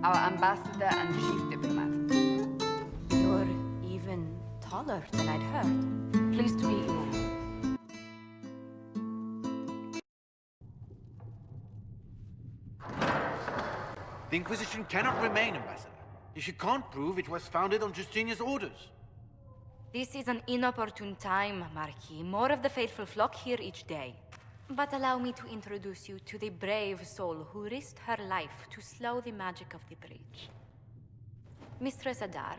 our ambassador and chief diplomat. You're even taller than I'd heard. Pleased to meet you all. The Inquisition cannot remain, Ambassador, if you can't prove it was founded on Justinian's orders. This is an inopportune time, Marquis. More of the faithful flock here each day. But allow me to introduce you to the brave soul who risked her life to slow the magic of the breach. Mistress Adar,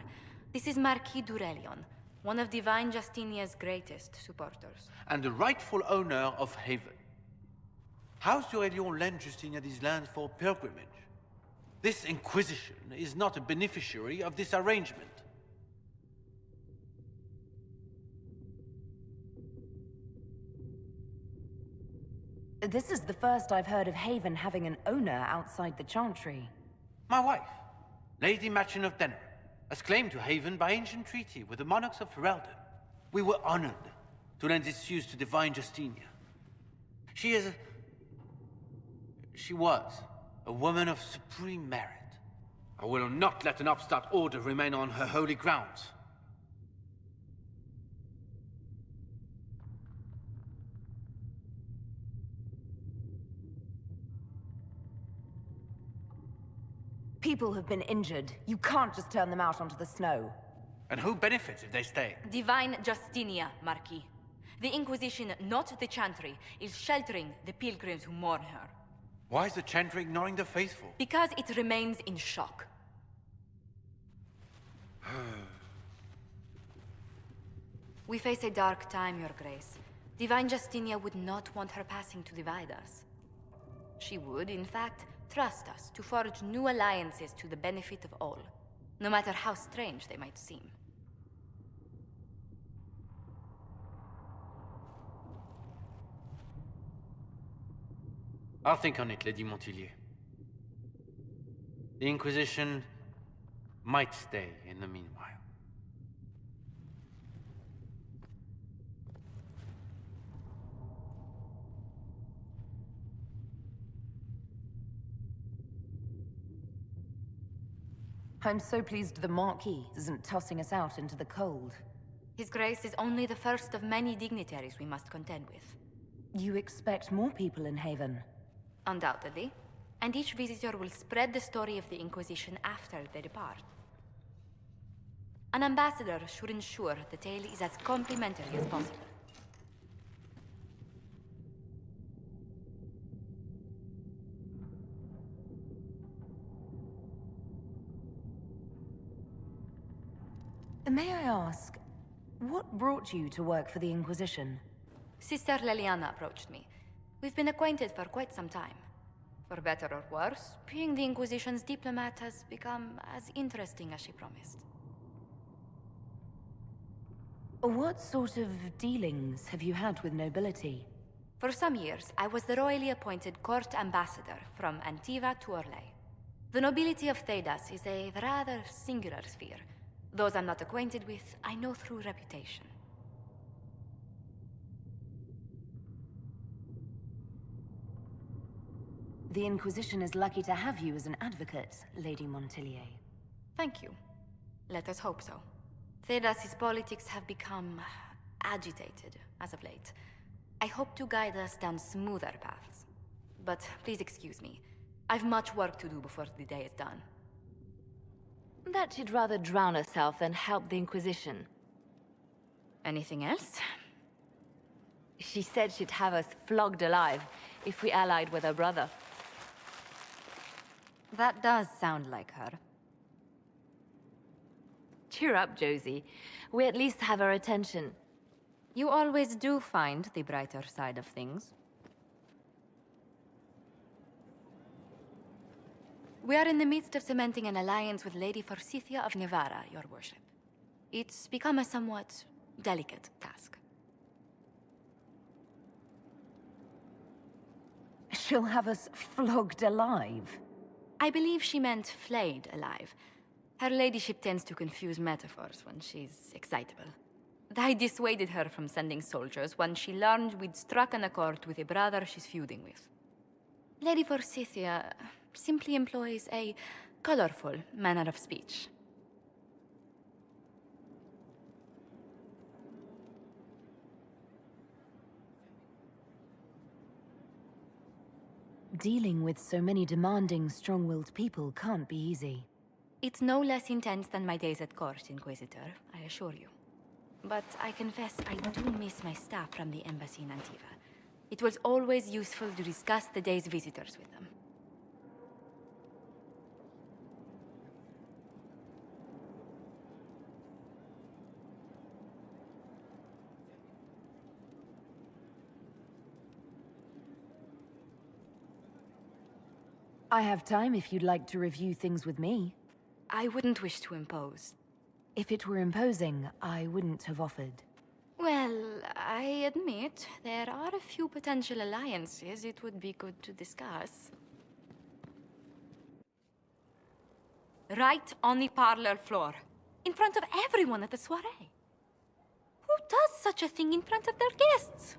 this is Marquis Durelion, one of Divine Justinia's greatest supporters. And the rightful owner of Haven. How's Durelion lend Justinia these lands for pilgrimage? This Inquisition is not a beneficiary of this arrangement. This is the first I've heard of Haven having an owner outside the Chantry. My wife, Lady Machin of Denner, has claimed to Haven by ancient treaty with the monarchs of Ferelden. We were honored to lend its use to Divine Justinia. She was a woman of supreme merit. I will not let an upstart order remain on her holy grounds. People have been injured. You can't just turn them out onto the snow. And who benefits if they stay? Divine Justinia, Marquis. The Inquisition, not the Chantry, is sheltering the pilgrims who mourn her. Why is the Chantry ignoring the faithful? Because it remains in shock. We face a dark time, Your Grace. Divine Justinia would not want her passing to divide us. She would, in fact, trust us to forge new alliances to the benefit of all, no matter how strange they might seem. I'll think on it, Lady Montillier. The Inquisition might stay in the meanwhile. I'm so pleased the Marquis isn't tossing us out into the cold. His Grace is only the first of many dignitaries we must contend with. You expect more people in Haven? Undoubtedly. And each visitor will spread the story of the Inquisition after they depart. An ambassador should ensure the tale is as complimentary as possible. May I ask, what brought you to work for the Inquisition? Sister Leliana approached me. We've been acquainted for quite some time. For better or worse, being the Inquisition's diplomat has become as interesting as she promised. What sort of dealings have you had with nobility? For some years, I was the royally appointed court ambassador from Antiva to Orlais. The nobility of Thedas is a rather singular sphere. Those I'm not acquainted with, I know through reputation. The Inquisition is lucky to have you as an advocate, Lady Montillier. Thank you. Let us hope so. Thedas' politics have become agitated as of late. I hope to guide us down smoother paths. But please excuse me. I've much work to do before the day is done. That she'd rather drown herself than help the Inquisition. Anything else? She said she'd have us flogged alive if we allied with her brother. That does sound like her. Cheer up, Josie. We at least have her attention. You always do find the brighter side of things. We are in the midst of cementing an alliance with Lady Forsythia of Navarra, Your Worship. It's become a somewhat delicate task. She'll have us flogged alive. I believe she meant flayed alive. Her ladyship tends to confuse metaphors when she's excitable. I dissuaded her from sending soldiers when she learned we'd struck an accord with a brother she's feuding with. Lady Forsythia simply employs a colorful manner of speech. Dealing with so many demanding, strong-willed people can't be easy. It's no less intense than my days at court, Inquisitor, I assure you. But I confess I do miss my staff from the embassy in Antiva. It was always useful to discuss the day's visitors with them. I have time if you'd like to review things with me. I wouldn't wish to impose. If it were imposing, I wouldn't have offered. Well, I admit there are a few potential alliances it would be good to discuss. Right on the parlor floor, in front of everyone at the soiree. Who does such a thing in front of their guests?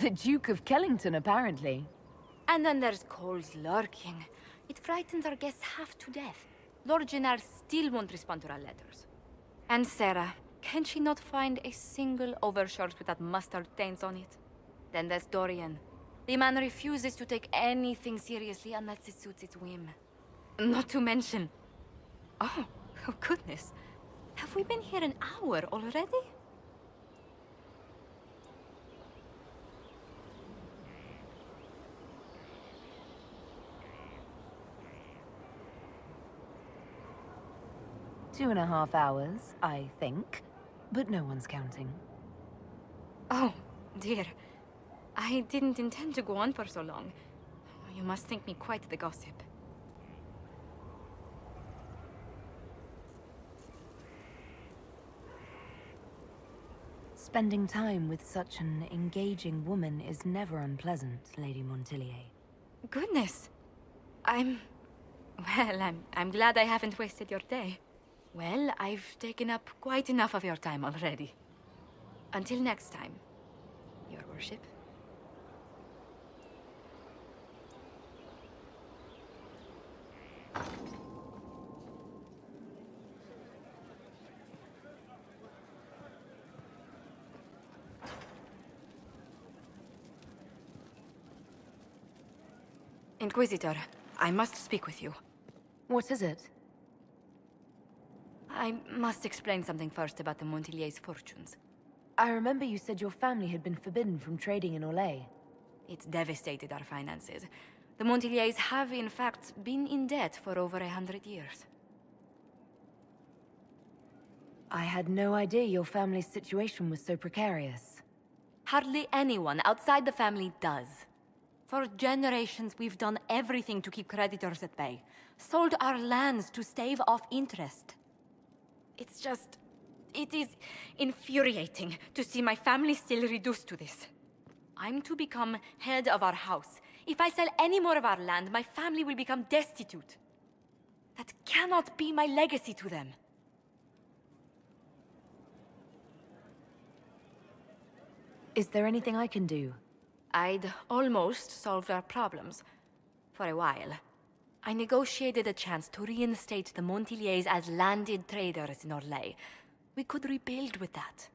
The Duke of Kellington, apparently. And then there's Cole's lurking. It frightens our guests half to death. Lord Jennar still won't respond to our letters. And Sarah, can she not find a single overshirt without mustard stains on it? Then there's Dorian. The man refuses to take anything seriously unless it suits its whim. Not to mention... Oh goodness. Have we been here an hour already? Two and a half hours, I think. But no one's counting. Oh, dear. I didn't intend to go on for so long. You must think me quite the gossip. Spending time with such an engaging woman is never unpleasant, Lady Montillier. Goodness. I'm glad I haven't wasted your day. Well, I've taken up quite enough of your time already. Until next time, Your Worship. Inquisitor, I must speak with you. What is it? I must explain something first about the Montillier's fortunes. I remember you said your family had been forbidden from trading in Orlais. It's devastated our finances. The Montillier's have, in fact, been in debt for over 100 years. I had no idea your family's situation was so precarious. Hardly anyone outside the family does. For generations, we've done everything to keep creditors at bay. Sold our lands to stave off interest. It is infuriating to see my family still reduced to this. I'm to become head of our house. If I sell any more of our land, my family will become destitute. That cannot be my legacy to them. Is there anything I can do? I'd almost solved our problems. For a while. I negotiated a chance to reinstate the Montillier's as landed traders in Orlais. We could rebuild with that.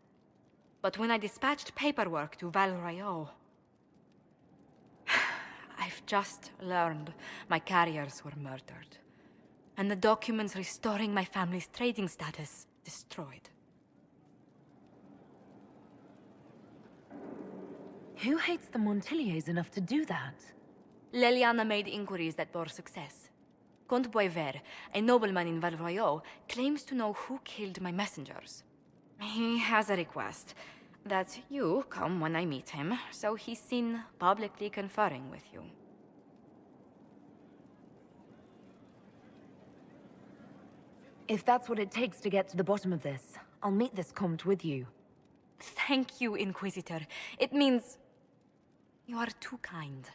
But when I dispatched paperwork to Val Royeaux... I've just learned my carriers were murdered. And the documents restoring my family's trading status destroyed. Who hates the Montillier's enough to do that? Leliana made inquiries that bore success. Comte Boisvert, a nobleman in Val Royeaux, claims to know who killed my messengers. He has a request that you come when I meet him, so he's seen publicly conferring with you. If that's what it takes to get to the bottom of this, I'll meet this Comte with you. Thank you, Inquisitor. It means... you are too kind.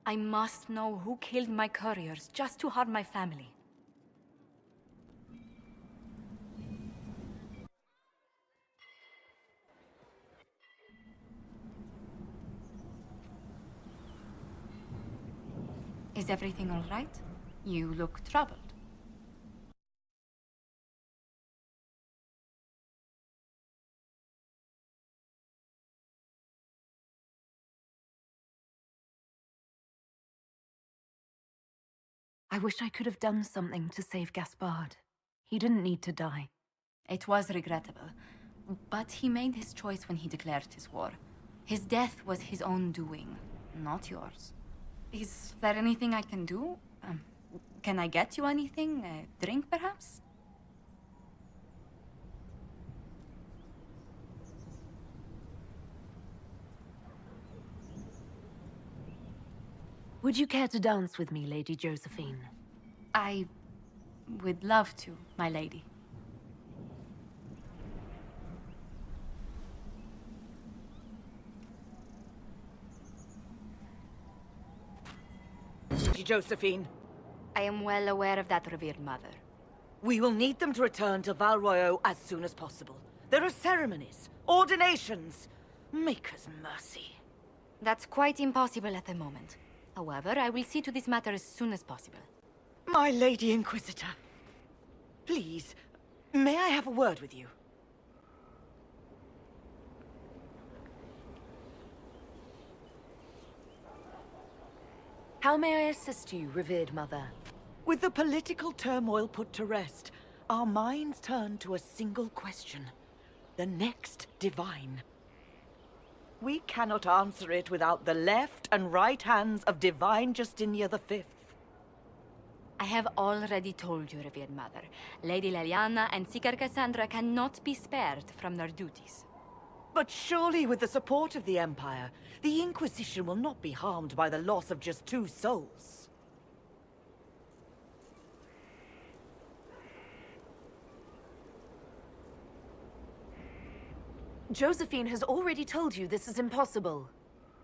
I must know who killed my couriers just to harm my family. Is everything all right? You look troubled. I wish I could have done something to save Gaspard. He didn't need to die. It was regrettable, but he made his choice when he declared his war. His death was his own doing, not yours. Is there anything I can do? Can I get you anything? A drink, perhaps? Would you care to dance with me, Lady Josephine? I would love to, my lady. Lady Josephine, I am well aware of that, revered mother. we will need them to return to Val Royeaux as soon as possible. There are ceremonies, ordinations. Make us mercy. That's quite impossible at the moment. However, I will see to this matter as soon as possible. My Lady Inquisitor, please, may I have a word with you? How may I assist you, revered mother? With the political turmoil put to rest, our minds turn to a single question. The next divine. We cannot answer it without the left and right hands of Divine Justinia V. I have already told you, revered mother. Lady Leliana and Seeker Cassandra cannot be spared from their duties. But surely with the support of the Empire, the Inquisition will not be harmed by the loss of just 2 souls. Josephine has already told you this is impossible.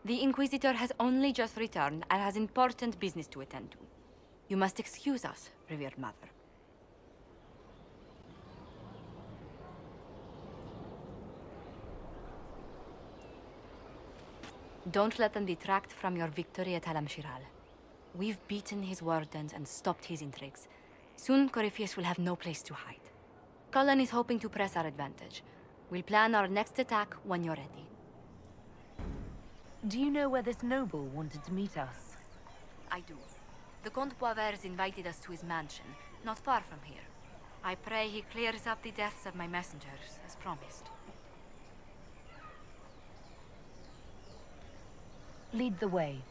The Inquisitor has only just returned and has important business to attend to. You must excuse us, revered mother. Don't let them detract from your victory at Alam-Shiral. We've beaten his wardens and stopped his intrigues. Soon, Corypheus will have no place to hide. Cullen is hoping to press our advantage. We'll plan our next attack when you're ready. Do you know where this noble wanted to meet us? I do. The Comte Poivers invited us to his mansion, not far from here. I pray he clears up the deaths of my messengers, as promised. Lead the way.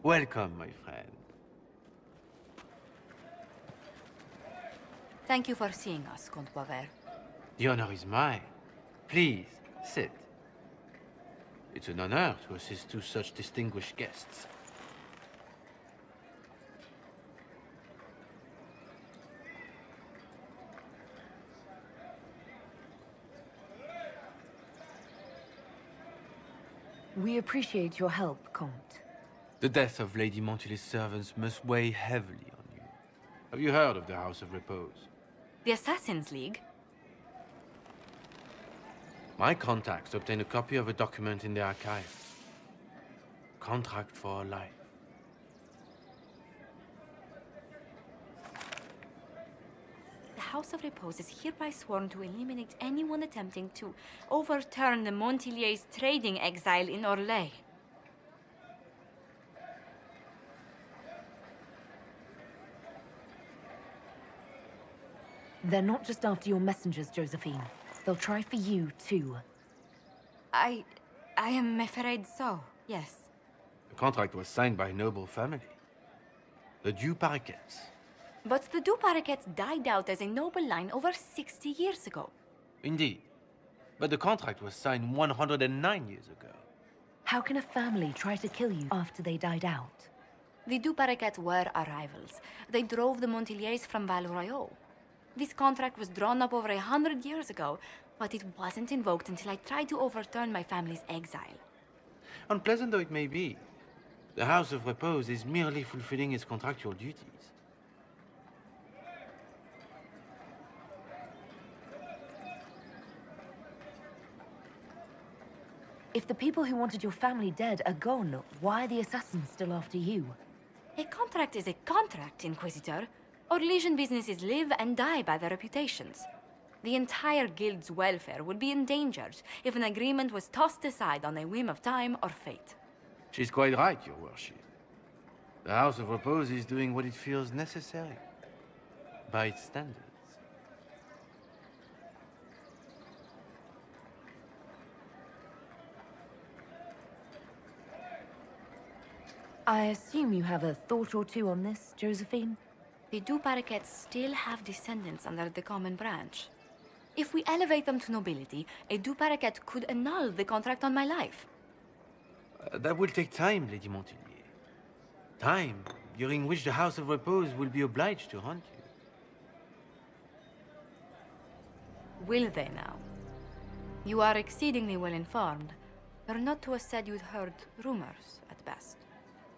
Welcome, my friend. Thank you for seeing us, Comte Poivers. The honor is mine. Please, sit. It's an honor to assist 2 such distinguished guests. We appreciate your help, Comte. The death of Lady Montily's servants must weigh heavily on you. Have you heard of the House of Repose? The Assassin's League? My contacts obtained a copy of a document in the archives. Contract for life. The House of Repose is hereby sworn to eliminate anyone attempting to overturn the Montiliers' trading exile in Orlais. They're not just after your messengers, Josephine. They'll try for you, too. I am afraid so, yes. The contract was signed by a noble family. The Du Paraquets. But the Du Paraquets died out as a noble line over 60 years ago. Indeed. But the contract was signed 109 years ago. How can a family try to kill you after they died out? The Du Paraquets were our rivals. They drove the Montiliers from Val Royeaux. This contract was drawn up over 100 years ago, but it wasn't invoked until I tried to overturn my family's exile. Unpleasant though it may be, The House of Repose is merely fulfilling its contractual duties. If the people who wanted your family dead are gone, why are the assassins still after you? A contract is a contract, Inquisitor. Our Legion businesses live and die by their reputations. The entire guild's welfare would be endangered if an agreement was tossed aside on a whim of time or fate. She's quite right, Your Worship. The House of Repose is doing what it feels necessary, by its standards. I assume you have a thought or two on this, Josephine? The Du Paraquets still have descendants under the common branch. If we elevate them to nobility, a Du Paraquet could annul the contract on my life. That will take time, Lady Montilyet. Time during which the House of Repose will be obliged to hunt you. Will they now? You are exceedingly well informed. You're not to have said you'd heard rumors, at best.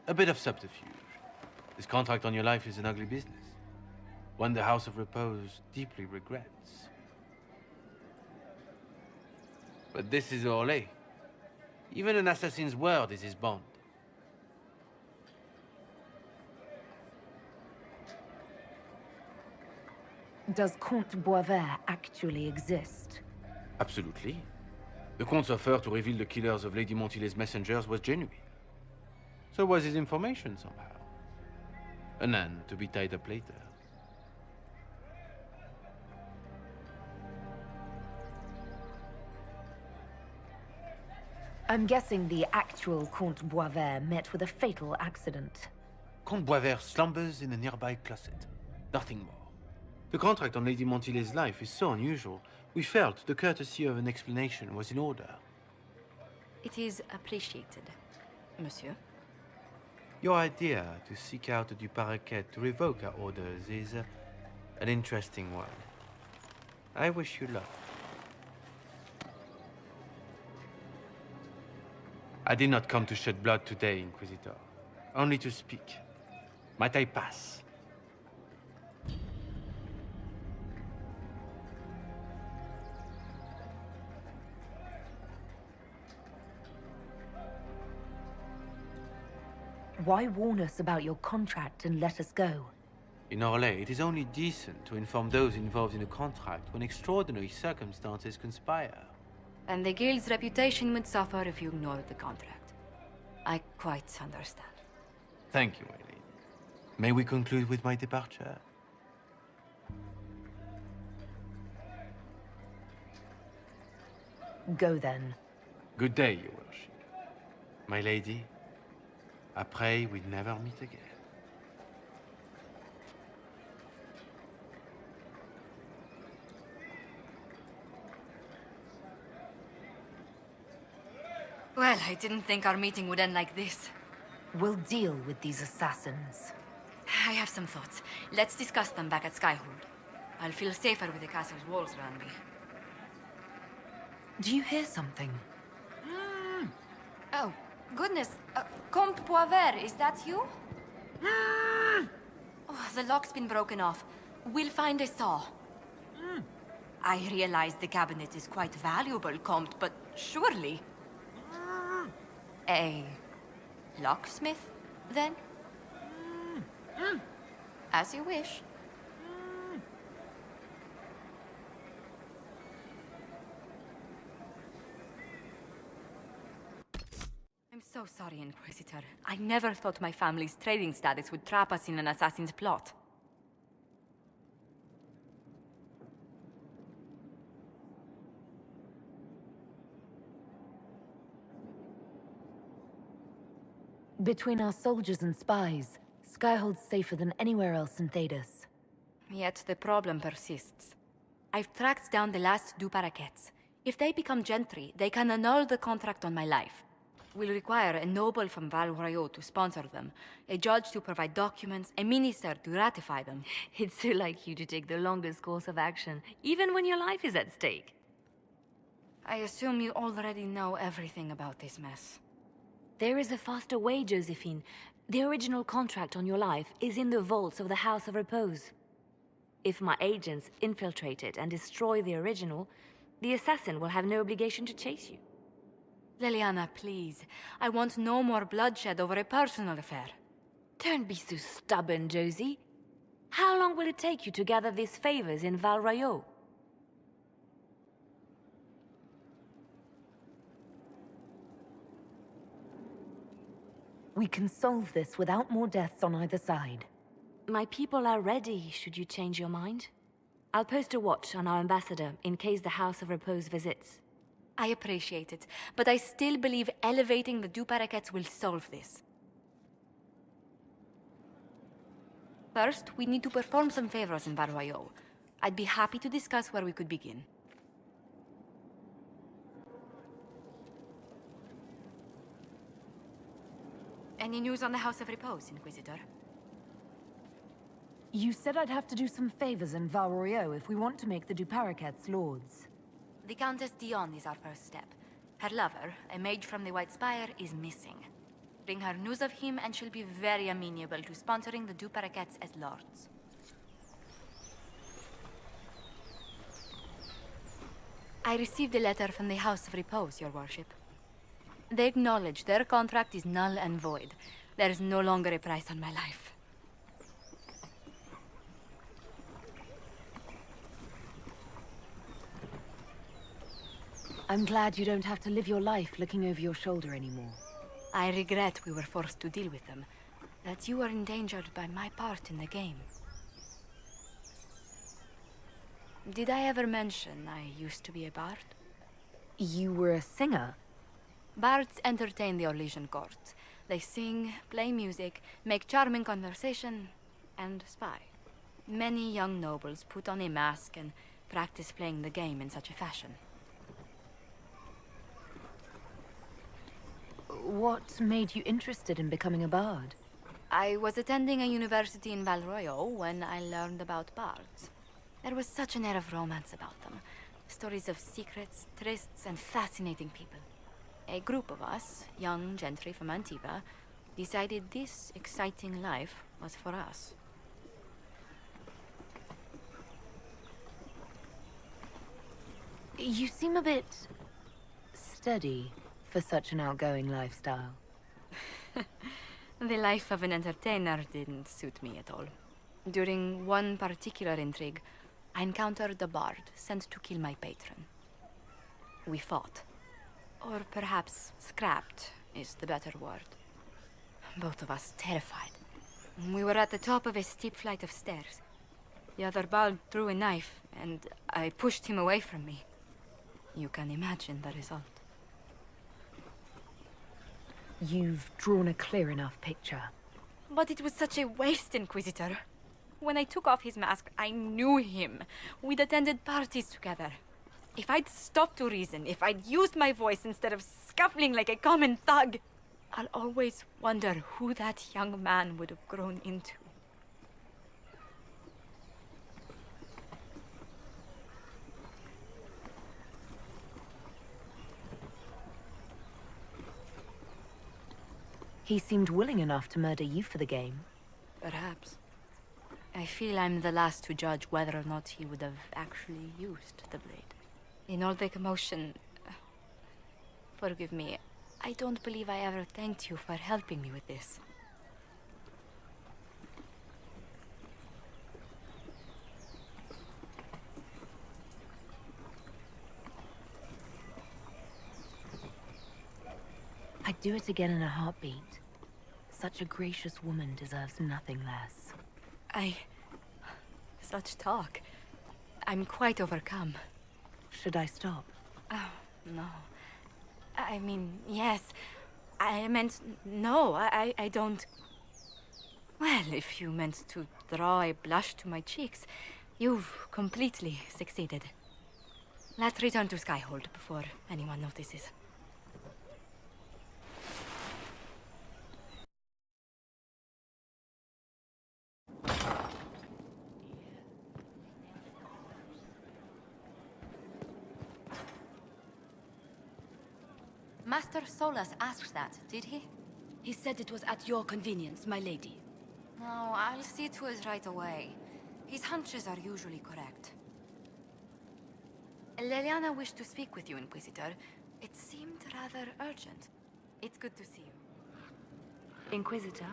A bit of subterfuge. This contract on your life is an ugly business. One the House of Repose deeply regrets. But this is Orlais. Even an assassin's word is his bond. Does Comte Boisvert actually exist? Absolutely. The Comte's offer to reveal the killers of Lady Montilyet's messengers was genuine. So was his information somehow. An end to be tied up later. I'm guessing the actual Comte Boisvert met with a fatal accident. Comte Boisvert slumbers in a nearby closet. Nothing more. The contract on Lady Montilyet's life is so unusual, we felt the courtesy of an explanation was in order. It is appreciated, monsieur. Your idea to seek out the Du Paraquet to revoke our orders is an interesting one. I wish you luck. I did not come to shed blood today, Inquisitor. Only to speak. Might I pass? Why warn us about your contract and let us go? In Orlais, it is only decent to inform those involved in a contract when extraordinary circumstances conspire. And the guild's reputation would suffer if you ignored the contract. I quite understand. Thank you, my lady. May we conclude with my departure? Go then. Good day, Your Worship. My lady, I pray we never meet again. Well, I didn't think our meeting would end like this. We'll deal with these assassins. I have some thoughts. Let's discuss them back at Skyhold. I'll feel safer with the castle's walls around me. Do you hear something? Oh, goodness. Comte Boisvert, is that you? Oh, the lock's been broken off. We'll find a saw. I realize the cabinet is quite valuable, Comte, but surely... A locksmith, then? As you wish. I'm so sorry, Inquisitor. I never thought my family's trading status would trap us in an assassin's plot. Between our soldiers and spies, Skyhold's safer than anywhere else in Thedas. Yet the problem persists. I've tracked down the last Du Paraquets. If they become gentry, they can annul the contract on my life. We'll require a noble from Val Royaux to sponsor them, a judge to provide documents, a minister to ratify them. It's so like you to take the longest course of action, even when your life is at stake. I assume you already know everything about this mess. There is a faster way, Josephine. The original contract on your life is in the vaults of the House of Repose. If my agents infiltrate it and destroy the original, the assassin will have no obligation to chase you. Leliana, please. I want no more bloodshed over a personal affair. Don't be so stubborn, Josie. How long will it take you to gather these favors in Val Rayo? We can solve this without more deaths on either side. My people are ready, should you change your mind. I'll post a watch on our ambassador in case the House of Repose visits. I appreciate it, but I still believe elevating the Du Paraquets will solve this. First, we need to perform some favors in Barroyo. I'd be happy to discuss where we could begin. Any news on the House of Repose, Inquisitor? You said I'd have to do some favors in Val Royeaux if we want to make the Du Paraquets lords. The Countess Dion is our first step. Her lover, a mage from the White Spire, is missing. Bring her news of him and she'll be very amenable to sponsoring the Du Paraquets as lords. I received a letter from the House of Repose, Your Worship. They acknowledge their contract is null and void. There is no longer a price on my life. I'm glad you don't have to live your life looking over your shoulder anymore. I regret we were forced to deal with them, that you were endangered by my part in the game. Did I ever mention I used to be a bard? You were a singer? Bards entertain the Orlesian court. They sing, play music, make charming conversation, and spy. Many young nobles put on a mask and practice playing the game in such a fashion. What made you interested in becoming a bard? I was attending a university in Val Royeaux when I learned about bards. There was such an air of romance about them. Stories of secrets, trysts, and fascinating people. A group of us, young gentry from Antiva, decided this exciting life was for us. You seem a bit steady for such an outgoing lifestyle. The life of an entertainer didn't suit me at all. During one particular intrigue, I encountered a bard sent to kill my patron. We fought. Or perhaps scrapped is the better word. Both of us terrified. We were at the top of a steep flight of stairs. The other bard threw a knife, and I pushed him away from me. You can imagine the result. You've drawn a clear enough picture. But it was such a waste, Inquisitor. When I took off his mask, I knew him. We'd attended parties together. If I'd stopped to reason, if I'd used my voice instead of scuffling like a common thug, I'll always wonder who that young man would have grown into. He seemed willing enough to murder you for the game. Perhaps. I feel I'm the last to judge whether or not he would have actually used the blade. In all the commotion... Forgive me, I don't believe I ever thanked you for helping me with this. I'd do it again in a heartbeat. Such a gracious woman deserves nothing less. Such talk. I'm quite overcome. Should I stop? Oh, no. I mean, yes. I meant no, I don't... Well, if you meant to draw a blush to my cheeks, you've completely succeeded. Let's return to Skyhold before anyone notices. Master Solus asked that, did he? He said it was at your convenience, my lady. No, I'll see to it right away. His hunches are usually correct. Leliana wished to speak with you, Inquisitor. It seemed rather urgent. It's good to see you. Inquisitor,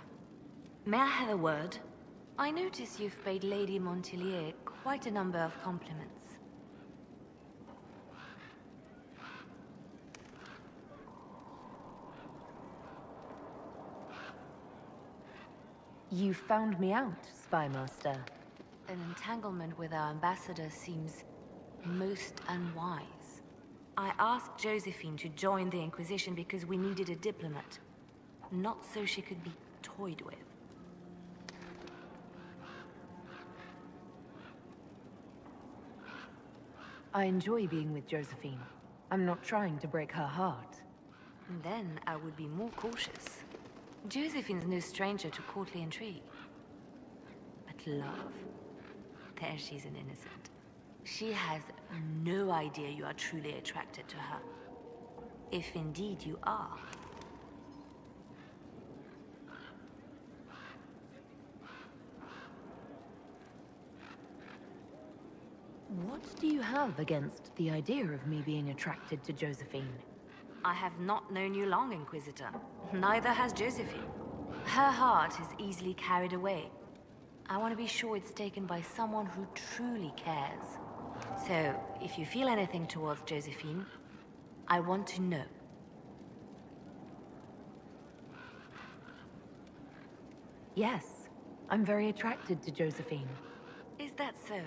may I have a word? I notice you've paid Lady Montelier quite a number of compliments. You found me out, Spymaster. An entanglement with our ambassador seems most unwise. I asked Josephine to join the Inquisition because we needed a diplomat, not so she could be toyed with. I enjoy being with Josephine. I'm not trying to break her heart. Then I would be more cautious. Josephine's no stranger to courtly intrigue. But love? There she's an innocent. She has no idea you are truly attracted to her. If indeed you are. What do you have against the idea of me being attracted to Josephine? I have not known you long, Inquisitor. Neither has Josephine. Her heart is easily carried away. I want to be sure it's taken by someone who truly cares. So, if you feel anything towards Josephine, I want to know. Yes, I'm very attracted to Josephine. Is that so?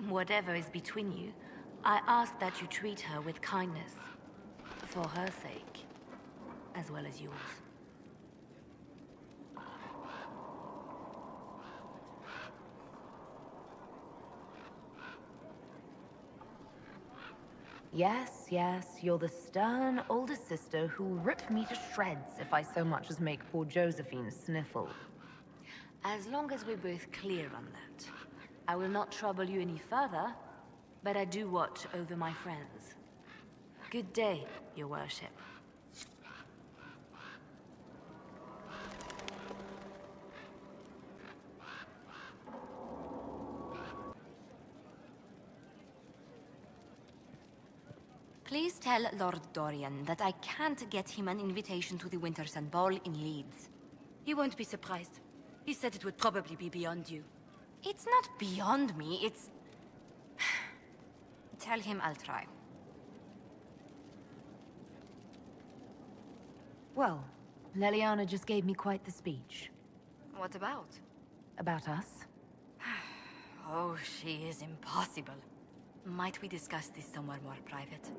Whatever is between you, I ask that you treat her with kindness. For her sake, as well as yours. Yes, you're the stern older sister who'll rip me to shreds if I so much as make poor Josephine sniffle. As long as we're both clear on that. I will not trouble you any further, but I do watch over my friends. Good day, Your Worship. Please tell Lord Dorian that I can't get him an invitation to the Winter Sun Ball in Leeds. He won't be surprised. He said it would probably be beyond you. It's not beyond me, it's... Tell him I'll try. Well, Leliana just gave me quite the speech. What about? About us. Oh, she is impossible. Might we discuss this somewhere more private?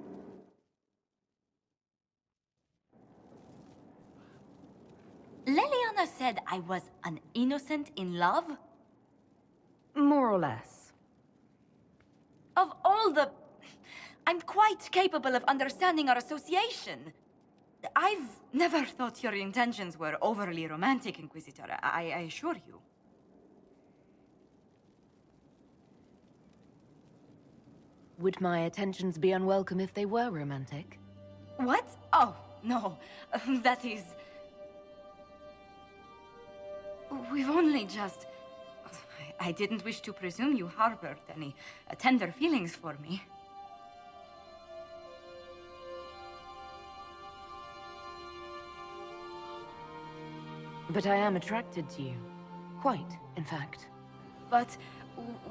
Leliana said I was an innocent in love? More or less. Of all the... I'm quite capable of understanding our association. I've never thought your intentions were overly romantic, Inquisitor. I assure you. Would my attentions be unwelcome if they were romantic? What? Oh, no. That is... We've only just... I didn't wish to presume you harbored any tender feelings for me. But I am attracted to you. Quite, in fact. But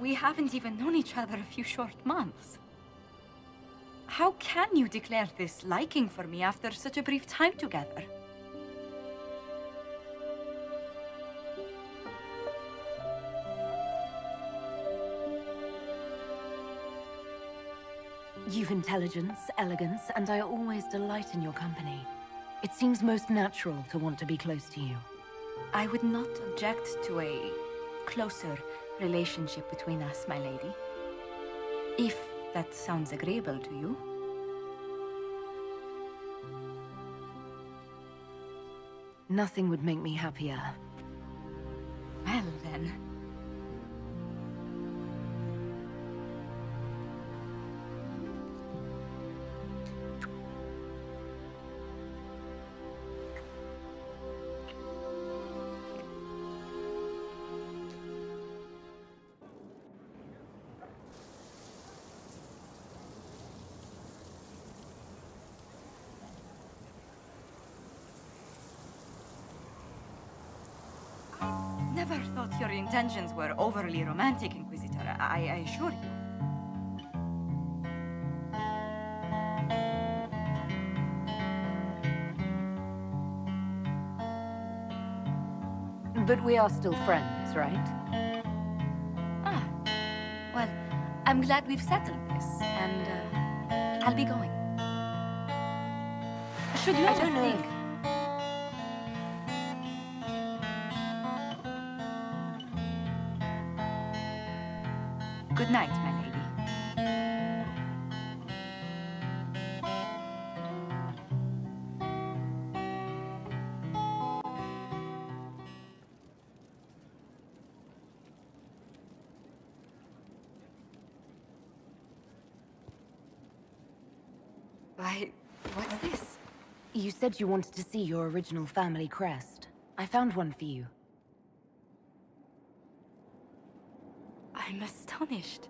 we haven't even known each other a few short months. How can you declare this liking for me after such a brief time together? You've intelligence, elegance, and I always delight in your company. It seems most natural to want to be close to you. I would not object to a closer relationship between us, my lady. If that sounds agreeable to you. Nothing would make me happier. Well, then. never thought your intentions were overly romantic, Inquisitor. I assure you. But we are still friends, right? Ah, well, I'm glad we've settled this, and I'll be going. Should you I don't know think? Good night, my lady. Why, what's this? You said you wanted to see your original family crest. I found one for you. I'm astonished.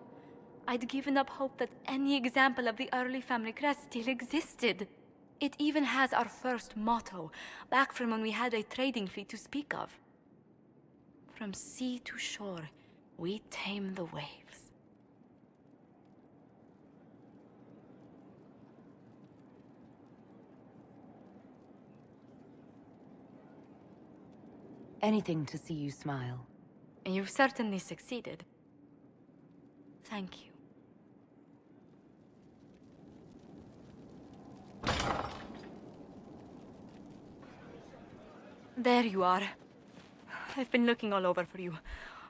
I'd given up hope that any example of the early family crest still existed. It even has our first motto, back from when we had a trading fleet to speak of. From sea to shore, we tame the waves. Anything to see you smile. You've certainly succeeded. Thank you. There you are. I've been looking all over for you.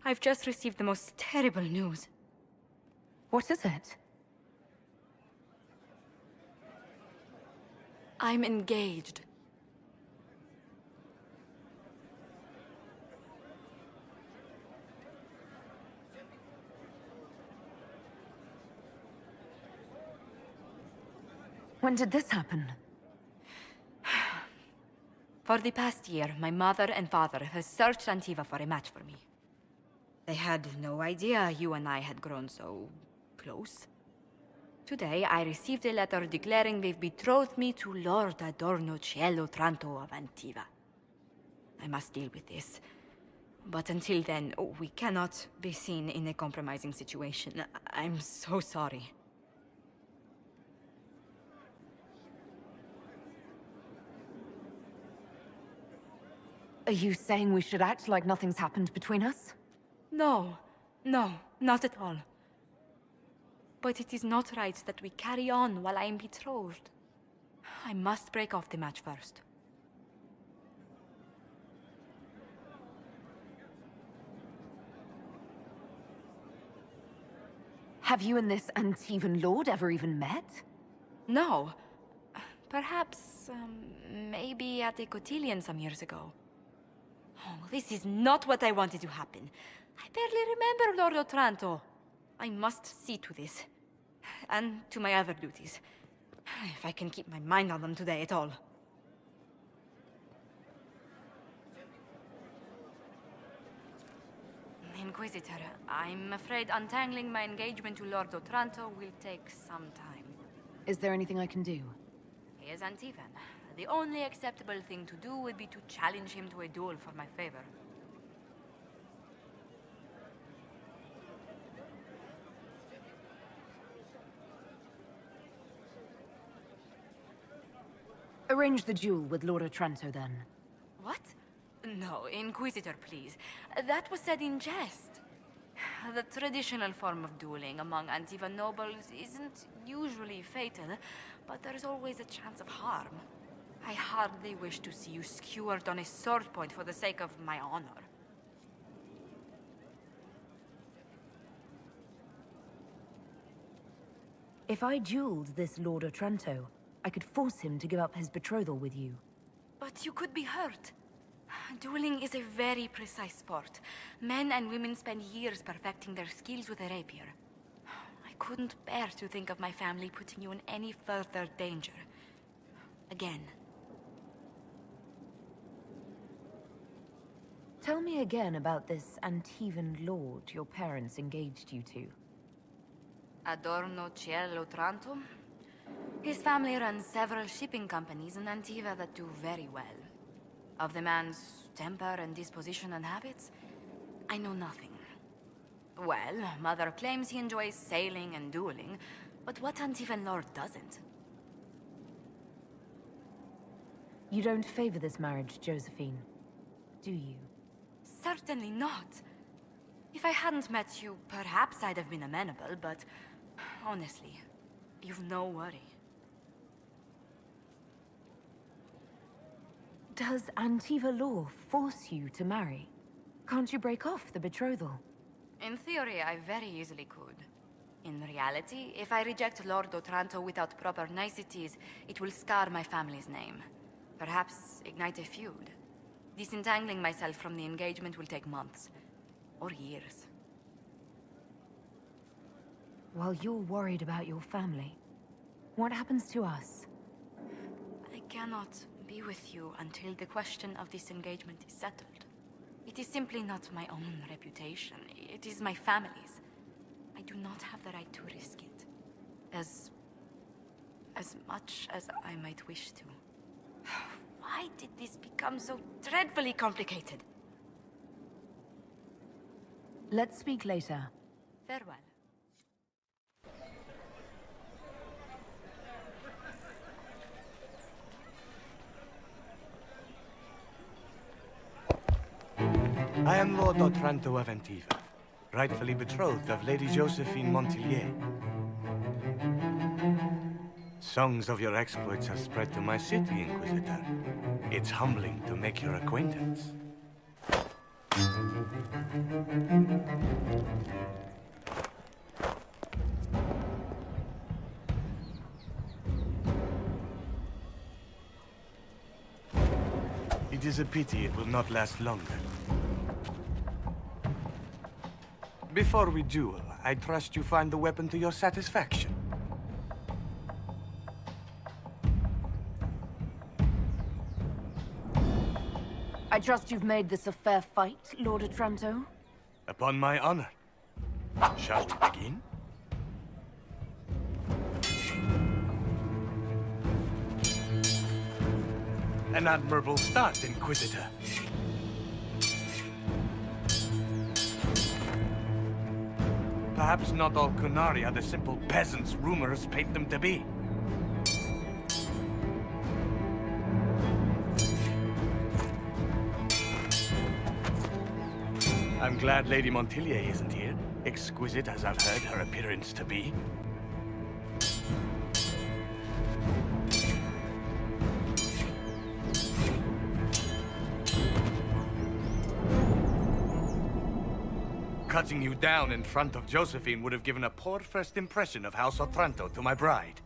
I've just received the most terrible news. What is it? I'm engaged. When did this happen? For the past year, my mother and father have searched Antiva for a match for me. They had no idea you and I had grown so close. Today, I received a letter declaring they've betrothed me to Lord Adorno Cielo Tranto of Antiva. I must deal with this. But until then, we cannot be seen in a compromising situation. I'm so sorry. Are you saying we should act like nothing's happened between us? No, not at all. But it is not right that we carry on while I am betrothed. I must break off the match first. Have you and this Antivan lord ever even met? No. Perhaps, maybe at a cotillion some years ago. Oh, this is not what I wanted to happen. I barely remember Lord Otranto. I must see to this. And to my other duties. If I can keep my mind on them today at all. Inquisitor, I'm afraid untangling my engagement to Lord Otranto will take some time. Is there anything I can do? He is Antivan. The only acceptable thing to do would be to challenge him to a duel for my favor. Arrange the duel with Lord Otranto, then. What? No, Inquisitor, please. That was said in jest. The traditional form of dueling among Antivan nobles isn't usually fatal, but there's always a chance of harm. I hardly wish to see you skewered on a sword point for the sake of my honor. If I dueled this Lord Otranto, I could force him to give up his betrothal with you. But you could be hurt. Dueling is a very precise sport. Men and women spend years perfecting their skills with a rapier. I couldn't bear to think of my family putting you in any further danger. Again. Tell me again about this Antivan lord your parents engaged you to. Adorno Cielo Tranto? His family runs several shipping companies in Antiva that do very well. Of the man's temper and disposition and habits, I know nothing. Well, Mother claims he enjoys sailing and dueling, but what Antivan Lord doesn't? You don't favor this marriage, Josephine, do you? Certainly not. If I hadn't met you, perhaps I'd have been amenable, but honestly, you've no worry. Does Antiva law force you to marry? Can't you break off the betrothal? In theory, I very easily could. In reality, if I reject Lord Otranto without proper niceties, it will scar my family's name. Perhaps ignite a feud. Disentangling myself from the engagement will take months. Or years. While you're worried about your family, what happens to us? I cannot be with you until the question of this engagement is settled. It is simply not my own reputation. It is my family's. I do not have the right to risk it. As much as I might wish to. Why did this become so dreadfully complicated? Let's speak later. Farewell. I am Lord Otranto of Antiva, rightfully betrothed of Lady Josephine Montillier. Songs of your exploits have spread to my city, Inquisitor. It's humbling to make your acquaintance. It is a pity it will not last longer. Before we duel, I trust you find the weapon to your satisfaction. I trust you've made this a fair fight, Lord Otranto? Upon my honor. Shall we begin? An admirable start, Inquisitor. Perhaps not all Qunari are the simple peasants rumors paint them to be. I'm glad Lady Montillier isn't here, exquisite as I've heard her appearance to be. Cutting you down in front of Josephine would have given a poor first impression of House Otranto to my bride.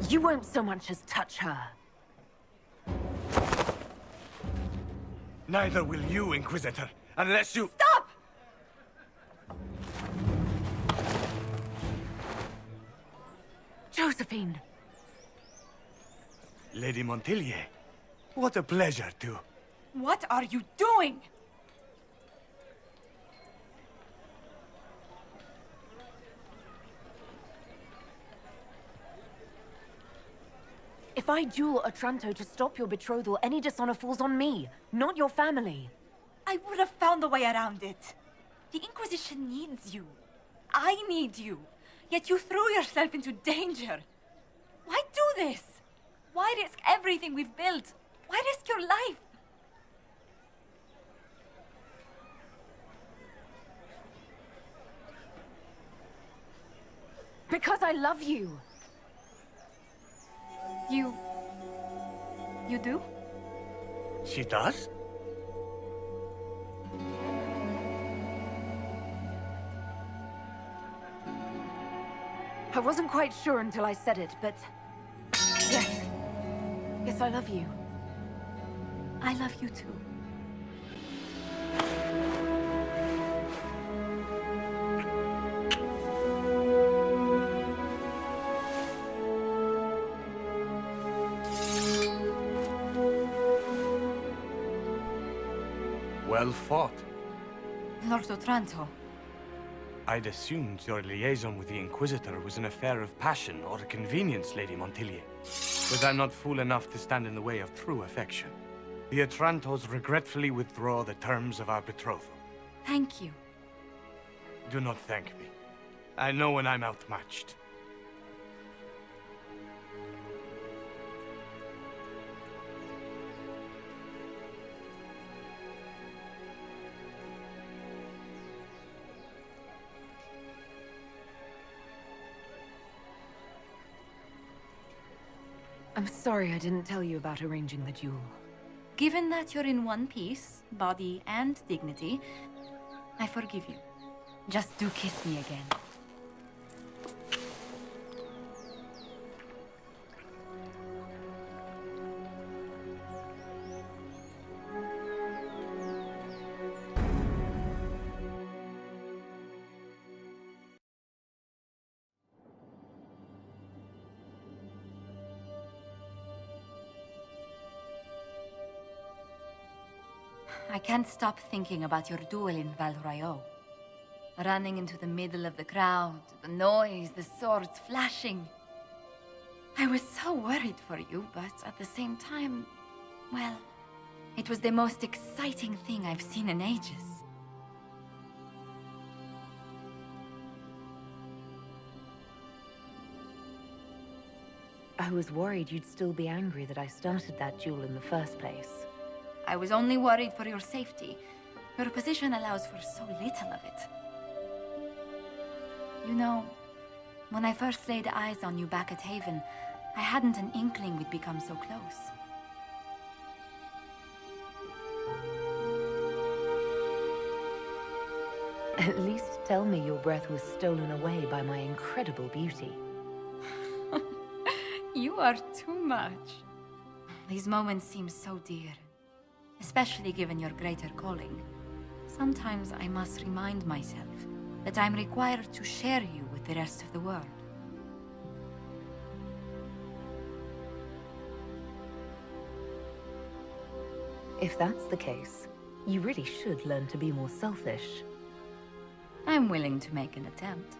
You won't so much as touch her. Neither will you, Inquisitor, unless you— Stop! Josephine! Lady Montillier, what a pleasure to— What are you doing? If I duel Otranto to stop your betrothal, any dishonor falls on me, not your family. I would have found a way around it. The Inquisition needs you. I need you. Yet you threw yourself into danger. Why do this? Why risk everything we've built? Why risk your life? Because I love you. You do? She does? I wasn't quite sure until I said it, but... Yes. Yes, I love you. I love you too. Well fought. Lord Otranto. I'd assumed your liaison with the Inquisitor was an affair of passion or convenience, Lady Montilier. But I'm not fool enough to stand in the way of true affection. The Otrantos regretfully withdraw the terms of our betrothal. Thank you. Do not thank me. I know when I'm outmatched. I'm sorry I didn't tell you about arranging the duel. Given that you're in one piece, body and dignity, I forgive you. Just do kiss me again. I can't stop thinking about your duel in Val Royeaux. Running into the middle of the crowd, the noise, the swords flashing. I was so worried for you, but at the same time, well, it was the most exciting thing I've seen in ages. I was worried you'd still be angry that I started that duel in the first place. I was only worried for your safety. Your position allows for so little of it. You know, when I first laid eyes on you back at Haven, I hadn't an inkling we'd become so close. At least tell me your breath was stolen away by my incredible beauty. You are too much. These moments seem so dear, especially given your greater calling. Sometimes I must remind myself that I'm required to share you with the rest of the world. If that's the case, you really should learn to be more selfish. I'm willing to make an attempt.